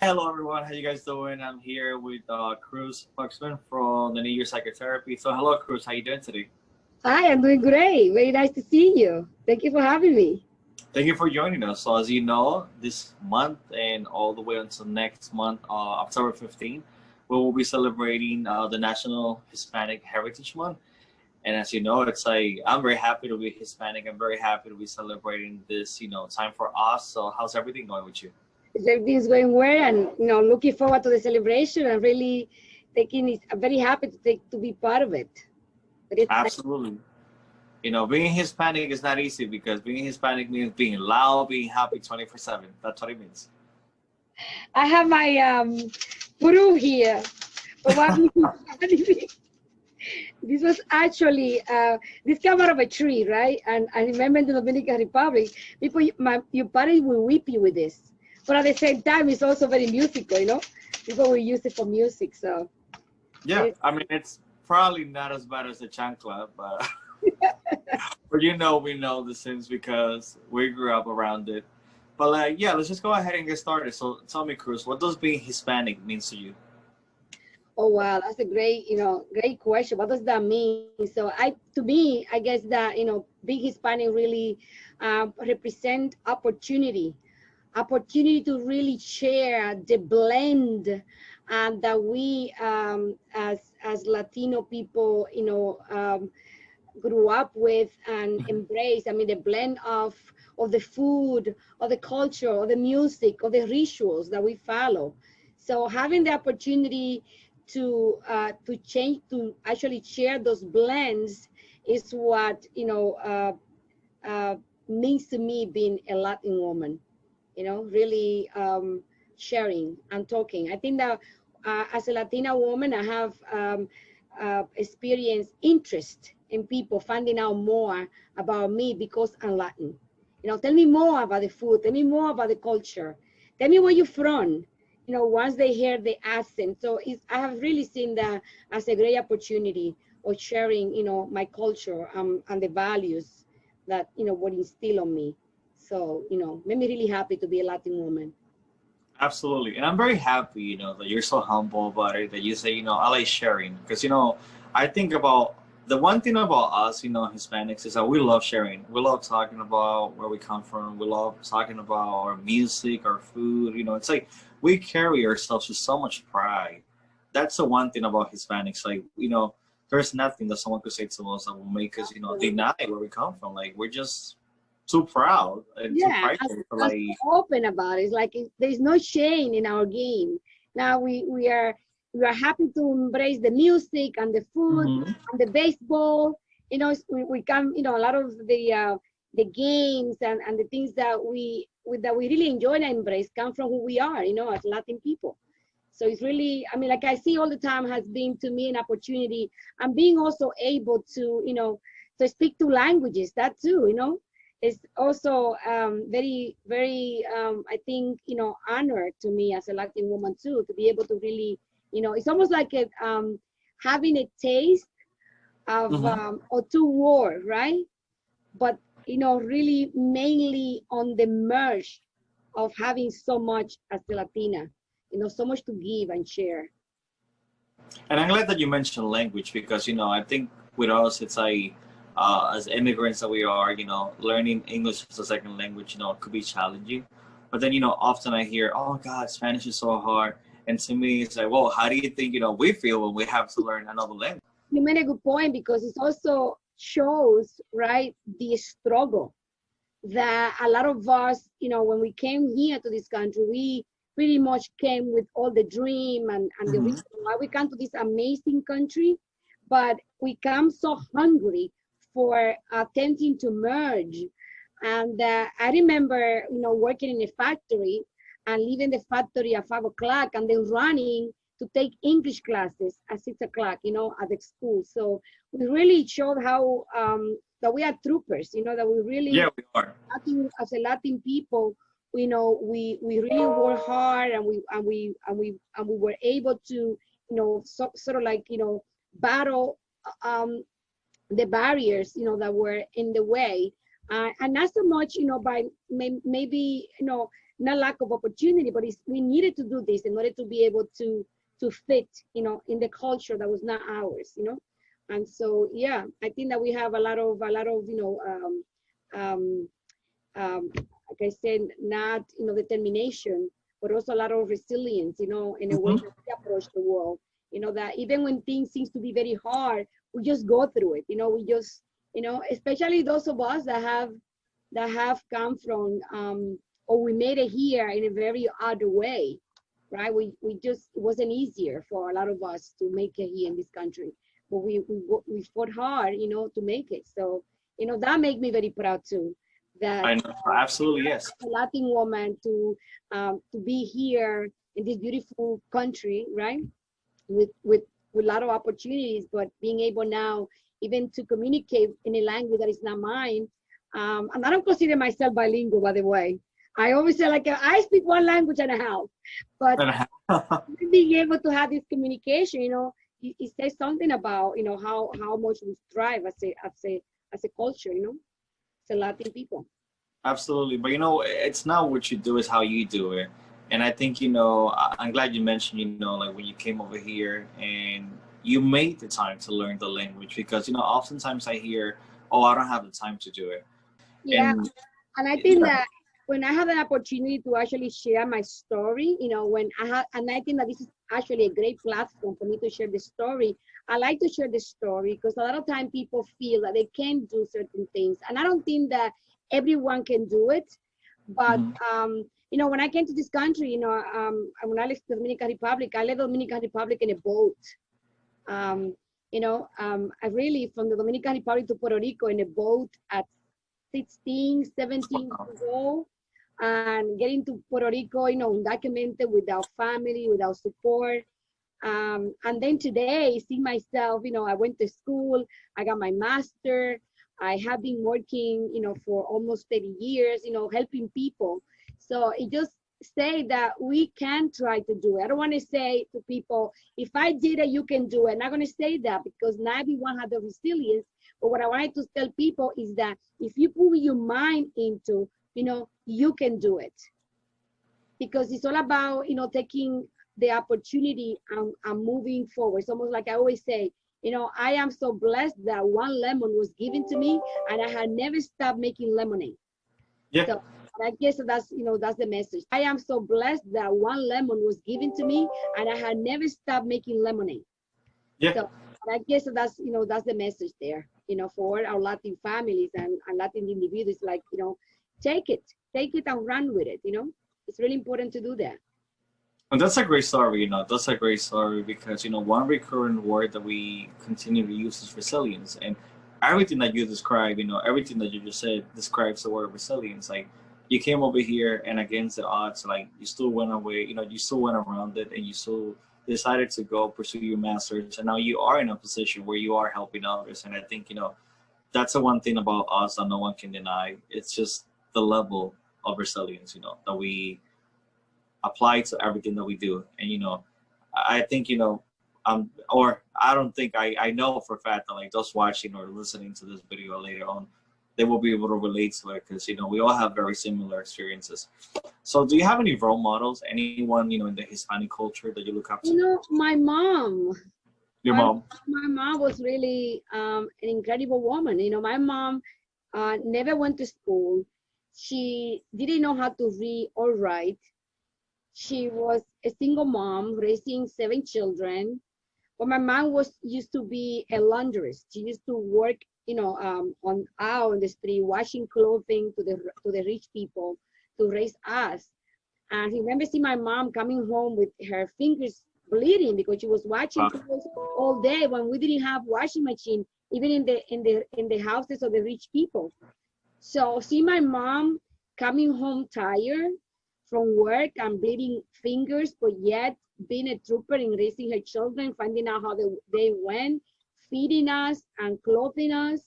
Hello everyone, how you guys doing? I'm here with Cruz, fuksman from the New Year Psychotherapy. So hello Cruz, how you doing today? Hi, I'm doing great. Very nice to see you. Thank you for having me. Thank you for joining us. So as you know, this month and all the way until next month, October 15th, we will be celebrating the National Hispanic Heritage Month. And as you know, it's like I'm very happy to be Hispanic. I'm very happy to be celebrating this, time for us. So how's everything going with you? Everything's going well, and looking forward to the celebration. And really taking it. I'm very happy to be part of it. But it's Absolutely. Being Hispanic is not easy because being Hispanic means being loud, being happy 24/7. That's what it means. I have my puru here. But this was actually this came out of a tree, right? And I remember in the Dominican Republic, your parents will whip you with this. But at the same time, it's also very musical. People will use it for music. So Yeah, I mean it's probably not as bad as the chancla, but but we know the sins because we grew up around it. But yeah, let's just go ahead and get started. So tell me, Cruz, what does being Hispanic means to you? oh wow, that's a great question. What does that mean? So to me, I guess that being Hispanic really represent opportunity to really share the blend that we as Latino people grew up with and embrace. I mean, the blend of the food, of the culture, of the music, of the rituals that we follow. So having the opportunity to actually share those blends is what means to me being a Latin woman. Really sharing and talking. I think that as a Latina woman, I have experienced interest in people finding out more about me because I'm Latin. Tell me more about the food. Tell me more about the culture. Tell me where you're from. Once they hear the accent. So I have really seen that as a great opportunity of sharing, my culture and the values that, were instilled on me. So, made me really happy to be a Latin woman. Absolutely, and I'm very happy, that you're so humble about it. That you say, I like sharing because I think about the one thing about us, Hispanics is that we love sharing. We love talking about where we come from. We love talking about our music, our food. It's like we carry ourselves with so much pride. That's the one thing about Hispanics. Like, there's nothing that someone could say to us that will make us, deny where we come from. Like, we're just too proud and too Yeah, prideful for as like. open about it. It's like there's no shame in our game. Now we are happy to embrace the music and the food Mhm. and the baseball. We come. A lot of the games and the things that we really enjoy and embrace come from who we are. As Latin people. So it's really, I mean, like I see all the time has been to me an opportunity and being also able to speak two languages, that too, is also very, very, I think, honor to me as a Latin woman too, to be able to really, it's almost like having a taste of Mhm. or two words, right? But, really mainly on the merge of having so much as a Latina, so much to give and share. And I'm glad that you mentioned language because I think with us it's like as immigrants that we are, learning English as a second language, could be challenging. But then often I hear, oh God, Spanish is so hard, and to me it's like, well, how do you think we feel when we have to learn another language? You made a good point because it also shows, right, the struggle that a lot of us, when we came here to this country, we pretty much came with all the dream and the Hmm. reason why we come to this amazing country, but we come so hungry for attempting to merge. And I remember, working in a factory and leaving the factory at 5 o'clock and then running to take English classes at 6 o'clock, at the school. So we really showed how that we are troopers, that we really Yeah, we are. As a Latin people, we really work hard and we were able to, sort of like, battle um, the barriers, that were in the way, and not so much, by maybe, not lack of opportunity, but we needed to do this in order to be able to fit, in the culture that was not ours, And so, yeah, I think that we have a lot of, like I said, not, determination, but also a lot of resilience, in a way that we approach the world, that even when things seems to be very hard, we just go through it, we just, especially those of us that have come from, or we made it here in a very odd way, right? We just, it wasn't easier for a lot of us to make it here in this country, but we fought hard, to make it. So, that made me very proud too. That I know, absolutely, yes. A Latin woman to be here in this beautiful country, right? With a lot of opportunities, but being able now even to communicate in a language that is not mine. And I don't consider myself bilingual, by the way. I always say, like, I speak one language and a half, but being able to have this communication, it says something about, how much we strive as a culture, as a Latin people. Absolutely, but it's not what you do, it's how you do it. And I think, I'm glad you mentioned, like when you came over here and you made the time to learn the language, because, oftentimes I hear, oh, I don't have the time to do it. Yeah, and I think that when I have an opportunity to actually share my story, and I think that this is actually a great platform for me to share the story. I like to share the story because a lot of time people feel that they can't do certain things. And I don't think that everyone can do it. But, when I came to this country, when I left the Dominican Republic, I left the Dominican Republic in a boat. I really, from the Dominican Republic to Puerto Rico in a boat at 16, 17 years old, and getting to Puerto Rico, undocumented, without family, without support. And then today, see myself, I went to school, I got my master, I have been working, for almost 30 years, helping people. So it just say that we can try to do it. I don't want to say to people, if I did it, you can do it. I'm not going to say that because not everyone has the resilience. But what I wanted to tell people is that if you put your mind into, you can do it. Because it's all about, taking the opportunity and moving forward. It's almost like I always say, I am so blessed that one lemon was given to me and I had never stopped making lemonade. Yeah. So I guess that's, that's the message. I am so blessed that one lemon was given to me and I had never stopped making lemonade. Yeah. So I guess that's, that's the message there, for our Latin families and Latin individuals, like, take it and run with it, It's really important to do that. And that's a great story, that's a great story because, one recurrent word that we continue to use is resilience. And everything that you describe, everything that you just said describes the word resilience. Like, you came over here and against the odds, like, you still went away, you still went around it and you still decided to go pursue your master's. And now you are in a position where you are helping others. And I think, that's the one thing about us that no one can deny. It's just the level of resilience, that we apply to everything that we do. And, I think, or I don't think, I know for a fact that, like, those watching or listening to this video later on, they will be able to relate to it because, we all have very similar experiences. So do you have any role models, anyone, in the Hispanic culture that you look up to? My mom. Your mom? My mom was really an incredible woman. My mom never went to school. She didn't know how to read or write. She was a single mom raising 7 children. But my mom used to be a laundress. She used to work, out on the street, washing clothing to the rich people to raise us. And I remember seeing my mom coming home with her fingers bleeding because she was washing clothes all day when we didn't have washing machine, even in the houses of the rich people. So see my mom coming home tired from work and bleeding fingers, but yet being a trooper in raising her children, finding out how they went, feeding us and clothing us.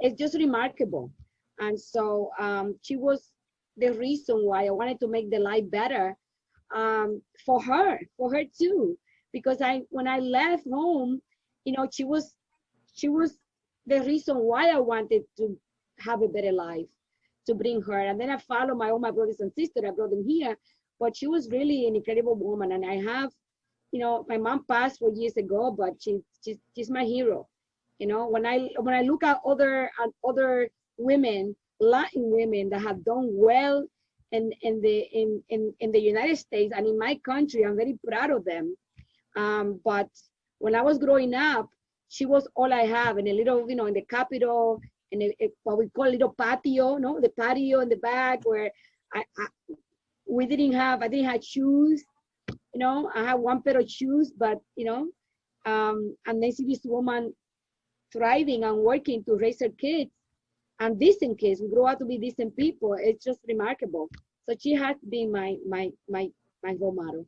It's just remarkable. And so she was the reason why I wanted to make the life better for her too. Because when I left home, she was the reason why I wanted to have a better life, to bring her. And then I follow all my brothers and sisters. I brought them here, but she was really an incredible woman. And I have, you know, my mom passed 4 years ago, but she's my hero. You know, when I look at other women, Latin women that have done well in the United States and in my country, I'm very proud of them. But when I was growing up, she was all I have in a little, you know, in the Capitol, in what we call a little patio, no, the patio in the back where I didn't have shoes, you know. I had one pair of shoes, but you know, and then see this woman thriving and working to raise her kids and decent kids. We grow up to be decent people. It's just remarkable. So she has been my role model.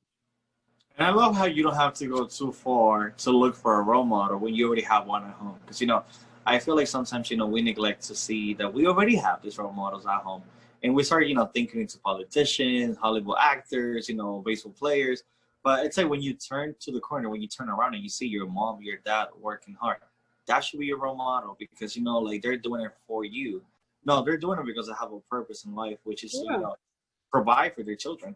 And I love how you don't have to go too far to look for a role model when you already have one at home. Because, you know, I feel like sometimes, you know, we neglect to see that we already have these role models at home. And we start, you know, thinking into politicians, Hollywood actors, you know, baseball players. But it's like when you turn to the corner, when you turn around and you see your mom, your dad working hard, that should be your role model because, you know, like they're doing it for you. No, they're doing it because they have a purpose in life, which is, you know, provide for their children.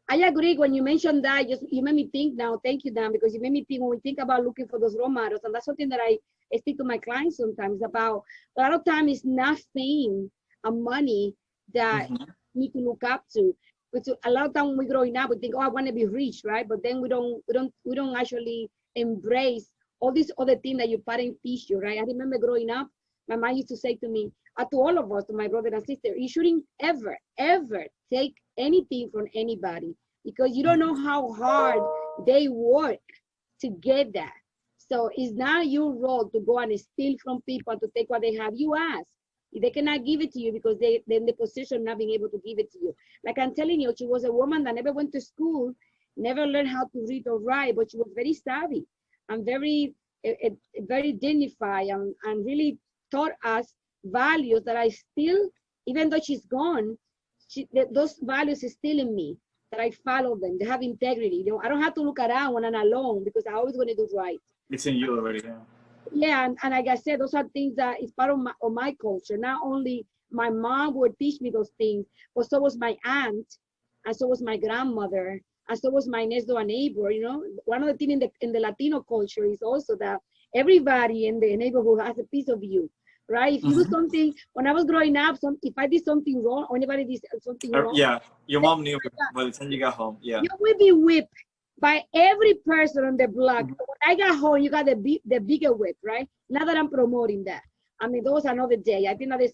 I agree. When you mentioned that, you made me think now. Thank you, Dan, because you made me think when we think about looking for those role models, and that's something that I speak to my clients sometimes about. A lot of time it's not fame and money that we need to look up to. But a lot of time when we're growing up, we think, oh, I want to be rich, right? But then we don't actually embrace all these other things that your parents teach you, right? I remember growing up, my mom used to say to me, to all of us, to my brother and sister, you shouldn't ever, ever take anything from anybody because you don't know how hard they work to get that. So it's not your role to go and steal from people, to take what they have. You ask. If they cannot give it to you because they're in the position of not being able to give it to you. Like I'm telling you, she was a woman that never went to school, never learned how to read or write, but she was very savvy and very dignified and really taught us values that I still, even though she's gone, those values is still in me, that I follow them. They have integrity. You know, I don't have to look around when I'm alone because I always want to do right. It's in you already, yeah. Yeah, and like I said, those are things that is part of my culture. Not only my mom would teach me those things, but so was my aunt, and so was my grandmother, and so was my next door neighbor. You know, one of the things in the Latino culture is also that everybody in the neighborhood has a piece of you, right? If you do something, when I was growing up, if I did something wrong, or anybody did something wrong, yeah, your mom knew by the time you got home. Yeah, you will be whipped by every person on the block. When I got home, you got the bigger whip, right? Not that I'm promoting that. I mean, those another day. I think that is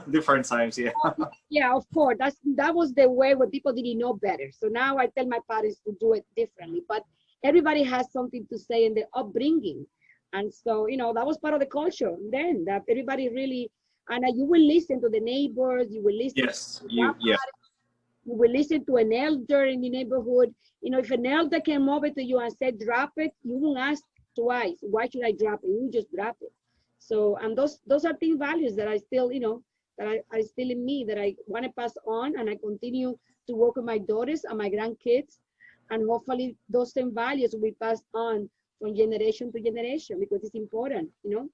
different times, yeah. Yeah, of course. That was the way where people didn't know better. So now I tell my parents to do it differently. But everybody has something to say in their upbringing. And so, you know, that was part of the culture then, that everybody really, and you will listen to the neighbors, you will listen you will listen to an elder in the neighborhood. You know, if an elder came over to you and said, drop it, you won't ask twice, why should I drop it? You just drop it. So, and those are things, values that I still, you know, that I still in me, that I want to pass on, and I continue to work with my daughters and my grandkids. And hopefully those same values will be passed on from generation to generation because it's important, you know?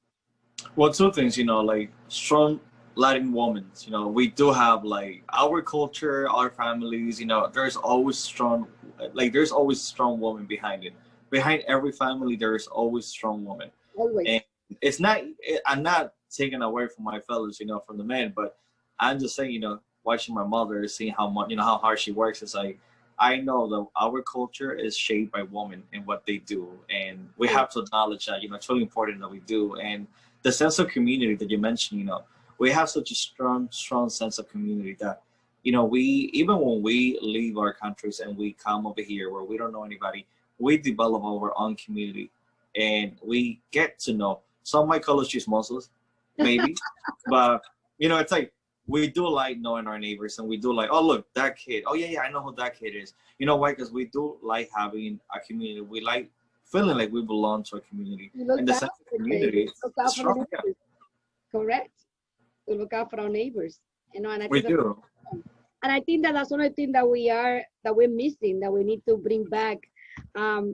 Well, two things, you know, like strong Latin women, you know, we do have like our culture, our families, you know, there's always strong women behind it. Behind every family, there's always strong women. Always. And it's not, I'm not taking away from my fellows, you know, from the men, but I'm just saying, you know, watching my mother, seeing how much, you know, how hard she works, it's like, I know that our culture is shaped by women and what they do. And we have to acknowledge that, you know, it's really important that we do. And the sense of community that you mentioned, you know, we have such a strong sense of community that, you know, even when we leave our countries and we come over here where we don't know anybody, we develop our own community and we get to know. Some might call us chismosos, maybe, but, you know, it's like, we do like knowing our neighbors, and we do like, oh, look, that kid. Oh, yeah, I know who that kid is. You know why? Because we do like having a community. We like feeling like we belong to a community. And the sense of community is strong. Correct. We look out for our neighbors. You know, and we do. And I think that's one of the things that we're missing, that we need to bring back.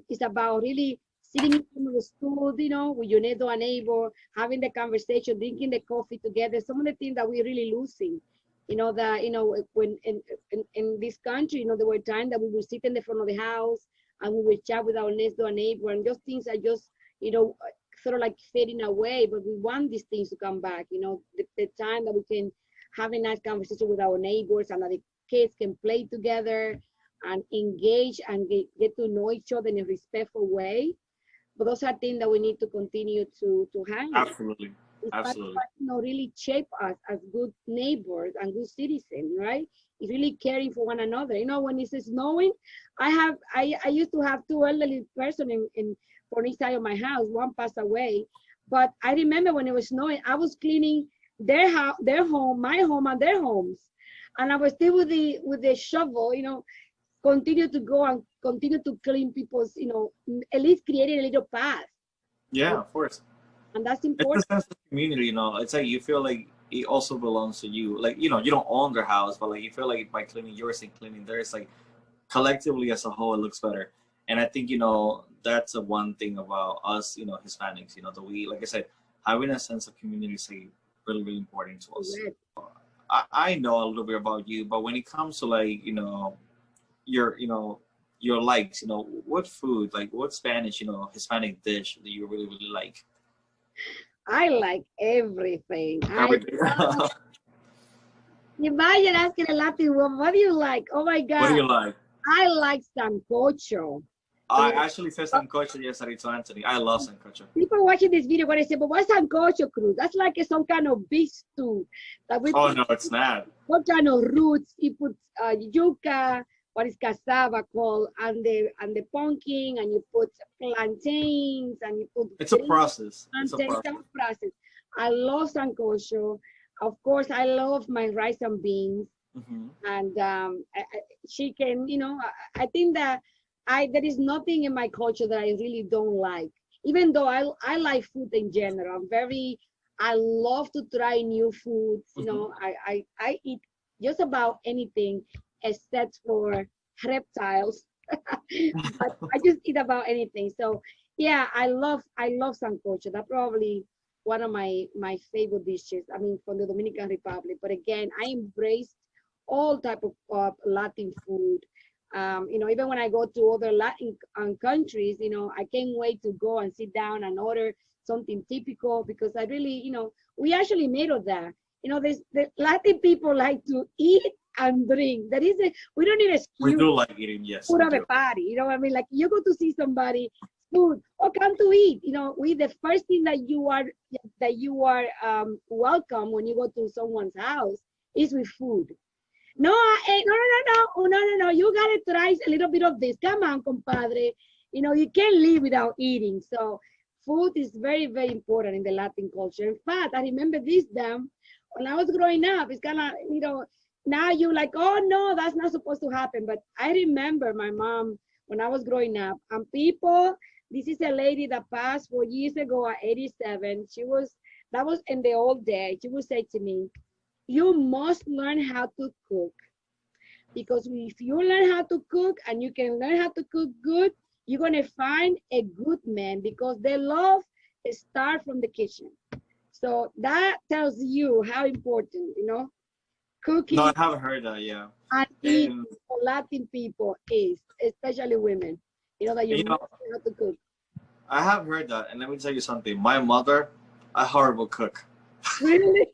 It's about really sitting in the school, you know, with your neighbor, having the conversation, drinking the coffee together. Some of the things that we're really losing You know, that, you know, when in this country, you know, there were times that we would sit in the front of the house and we would chat with our next door neighbor, and those things are just, you know, sort of like fading away. But we want these things to come back, you know, the time that we can have a nice conversation with our neighbors, and that the kids can play together and engage and get to know each other in a respectful way. But those are things that we need to continue to have. Absolutely. It's part of Absolutely. what, you know, really shape us as good neighbors and good citizens, right? It's really caring for one another. You know, when it's snowing, I used to have two elderly person in for each side of my house. One passed away, but I remember when it was snowing, I was cleaning their house, their home, my home, and their homes, and I was still with the shovel, you know, continue to go and continue to clean people's, you know, at least creating a little path. Yeah, of course. And that's It's important. a sense of community, you know. It's like you feel like it also belongs to you. Like, you know, you don't own their house, but like you feel like by cleaning yours and cleaning theirs, like collectively as a whole, it looks better. And I think, you know, that's a one thing about us, you know, Hispanics, you know, that we, like I said, having a sense of community is like really, really important to us. Correct. I know a little bit about you, but when it comes to like, you know, your likes, you know, what food, like what Spanish, you know, Hispanic dish do you really, really like? I like everything. Everything. Imagine asking a Latin woman, what do you like? Oh my What do God, you like? I like sancocho. I So actually said sancocho yesterday to Anthony. I love sancocho. people watching this video gonna say, but what's sancocho, Cruz? That's like some kind of beef stew that we Oh put no, it's not. what kind of roots. You put yuca, what is cassava called, and the pumpkin, and you put plantains, and you put It's a green process. It's a plantains. process. Process. I love sancocho. Of course, I love my rice and beans. Hmm. And chicken, you know, I think that there is nothing in my culture that I really don't like. Even though I like food in general, I love to try new foods. You Hmm. know, I eat just about anything except for reptiles. But I just eat about anything. So yeah, I love sancocho. That's probably one of my favorite dishes. I mean, from the Dominican Republic. But again, I embrace all type of Latin food. You know, even when I go to other Latin countries, you know, I can't wait to go and sit down and order something typical, because I really, you know, we actually made of that. You know, the Latin people like to eat and drink. That is a, we don't need an We excuse do like eating, yes, food we of a do. party. You know what I mean? Like you go to see somebody, food, or come to eat. You know, the first thing that you are welcome when you go to someone's house is with food. No, no, no, no, no, oh, no, no, no. You gotta try a little bit of this. Come on, compadre. You know, you can't live without eating. So food is very, very important in the Latin culture. In fact, I remember this damn when I was growing up. It's kind of, you know, now you like, oh no, that's not supposed to happen. But I remember my mom when I was growing up, and people, this is a lady that passed 4 years ago at 87. That was in the old days. She would say to me, you must learn how to cook, because if you learn how to cook and you can learn how to cook good, you're going to find a good man, because their love start from the kitchen. So that tells you how important, you know, No, I cooking haven't heard that, yeah. and eating And, for Latin people is, especially women, you know, that you you must know, learn how to cook. I have heard that, and let me tell you something. My mother, a horrible cook. Really?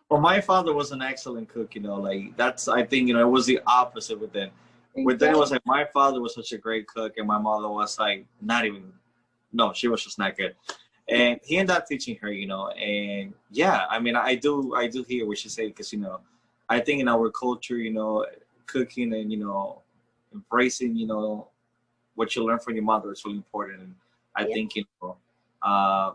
Well, my father was an excellent cook, you know, like that's, I think, you know, it was the opposite with them. With them, it was like my father was such a great cook, and my mother was like not even, no, she was just not good. And he ended up teaching her, you know, and yeah, I mean, I do hear what she said, because, you know, I think in our culture, you know, cooking and, you know, embracing, you know, what you learn from your mother is really important. And I Yeah, think, you know, uh,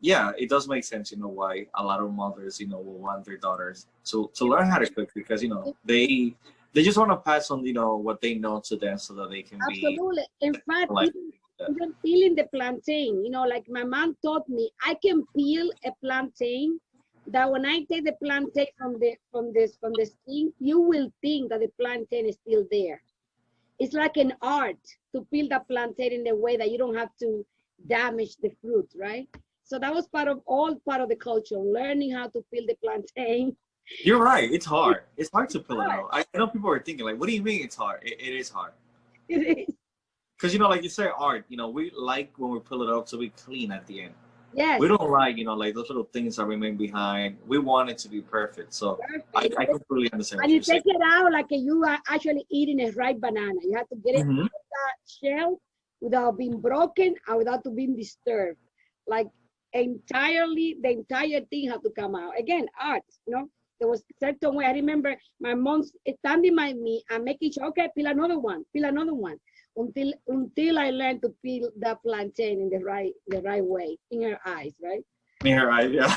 yeah, it does make sense, you know, why a lot of mothers, you know, will want their daughters to learn how to cook, because, you know, they just want to pass on, you know, what they know to them so that they can be absolutely. In fact, like that. even peeling the plantain, you know, like my mom taught me, I can peel a plantain that when I take the plantain from the skin, you will think that the plantain is still there. It's like an art to peel the plantain in a way that you don't have to damage the fruit, right? So that was part of the culture, learning how to peel the plantain You're right. It's hard. It's hard to pull it out. I know people are thinking like, what do you mean it's hard? It is hard. It is. Because, you know, like you say, art, you know, we like when we pull it up to be clean at the end. Yes. We don't like, you know, like those little things that remain behind. We want it to be perfect. So Perfect. I completely understand And what you you're saying. take it out like you are actually eating a ripe banana. You have to get it out Mhm. of that shell without being broken and without being disturbed. Like entirely, the entire thing had to come out. Again, art, you know. There was a certain way. I remember my mom standing by me and making sure, okay, peel another one, until I learned to peel the plantain in the right way in her eyes, right? Yeah, right. Yeah.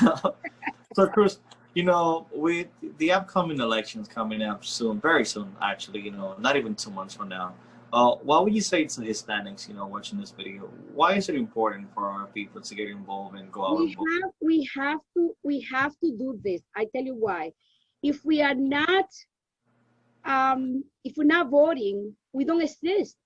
So, Cruz, you know, with the upcoming elections coming up soon, very soon, actually, you know, not even 2 months from now, what would you say to Hispanics, you know, watching this video? Why is it important for our people to get involved and go out and vote? We have to do this. I tell you why. If we are not if we're not voting, we don't exist.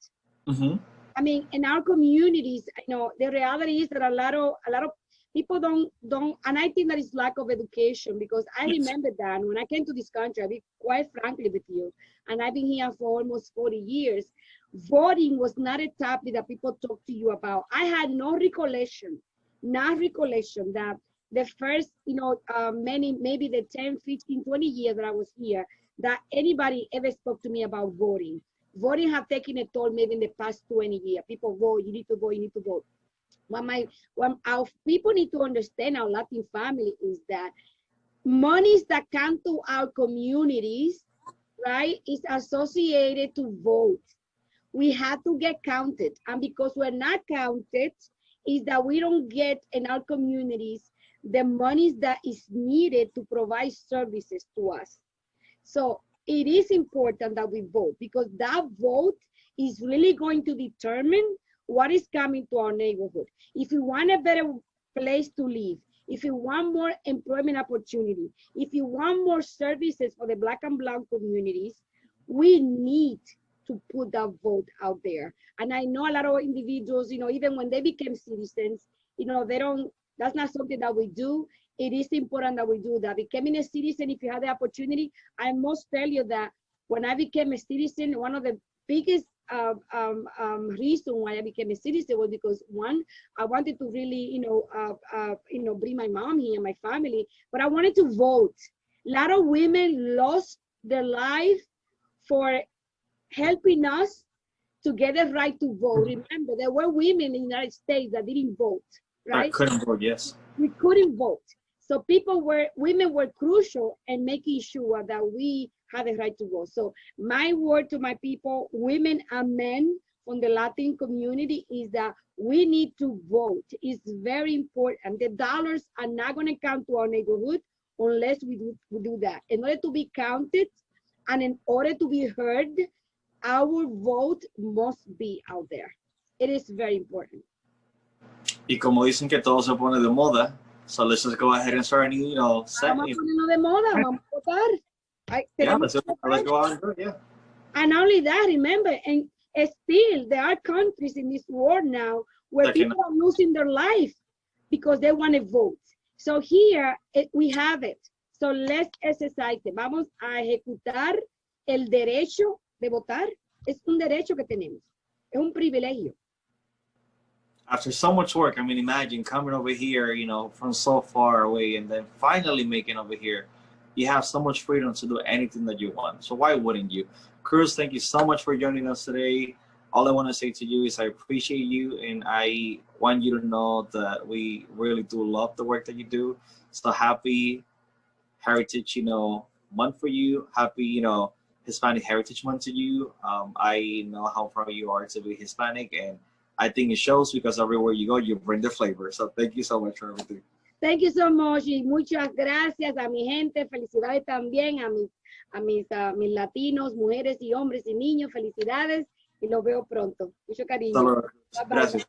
Mm-hmm. I mean, in our communities, you know, the reality is that a lot of people don't, and I think that is lack of education, because I remember that when I came to this country, I'll be quite frankly with you, and I've been here for almost 40 years. Voting was not a topic that people talk to you about. I had no recollection that the first, you know, maybe the 10, 15, 20 years that I was here, that anybody ever spoke to me about voting. Voting have taken a toll maybe in the past 20 years. People vote, you need to vote, you need to vote. What our people need to understand, our Latin family, is that monies that come to our communities, right, is associated to vote. We have to get counted. And because we're not counted, is that we don't get in our communities the monies that is needed to provide services to us. So it is important that we vote, because that vote is really going to determine what is coming to our neighborhood. If you want a better place to live, if you want more employment opportunity, if you want more services for the Black and Brown communities, we need to put that vote out there. And I know a lot of individuals, you know, even when they became citizens, you know, that's not something that we do. It is important that we do that. Becoming a citizen, if you have the opportunity, I must tell you that when I became a citizen, one of the biggest reason why I became a citizen was because, one, I wanted to really, bring my mom here, my family, but I wanted to vote. A lot of women lost their life for helping us to get the right to vote. Remember, there were women in the United States that didn't vote, right? I couldn't vote, yes. We couldn't vote. So women were crucial in making sure that we had the right to vote. So my word to my people, women and men from the Latin community, is that we need to vote. It's very important. The dollars are not going to come to our neighborhood unless we do that. In order to be counted and in order to be heard, our vote must be out there. It is very important. Y como dicen que todo se pone de moda, so let's just go ahead and start, you know, Vamos a ponerlo de moda, vamos a votar. Yeah, let's go out and do it, yeah. And not only that, remember, and still there are countries in this world now where people are losing their life because they want to vote. So here we have it. So let's exercise it. Vamos a ejecutar el derecho de votar. Es un derecho que tenemos. Es un privilegio. After so much work, I mean, imagine coming over here, you know, from so far away, and then finally making over here. You have so much freedom to do anything that you want. So why wouldn't you? Cruz, thank you so much for joining us today. All I want to say to you is I appreciate you, and I want you to know that we really do love the work that you do. So happy Heritage, you know, Month for you. Happy, you know, Hispanic Heritage Month to you. I know how proud you are to be Hispanic, and I think it shows because everywhere you go, you bring the flavor. So thank you so much for everything. Thank you so much. Y muchas gracias a mi gente. Felicidades también a mis latinos, mujeres y hombres y niños. Felicidades y los veo pronto. Mucho cariño. Gracias.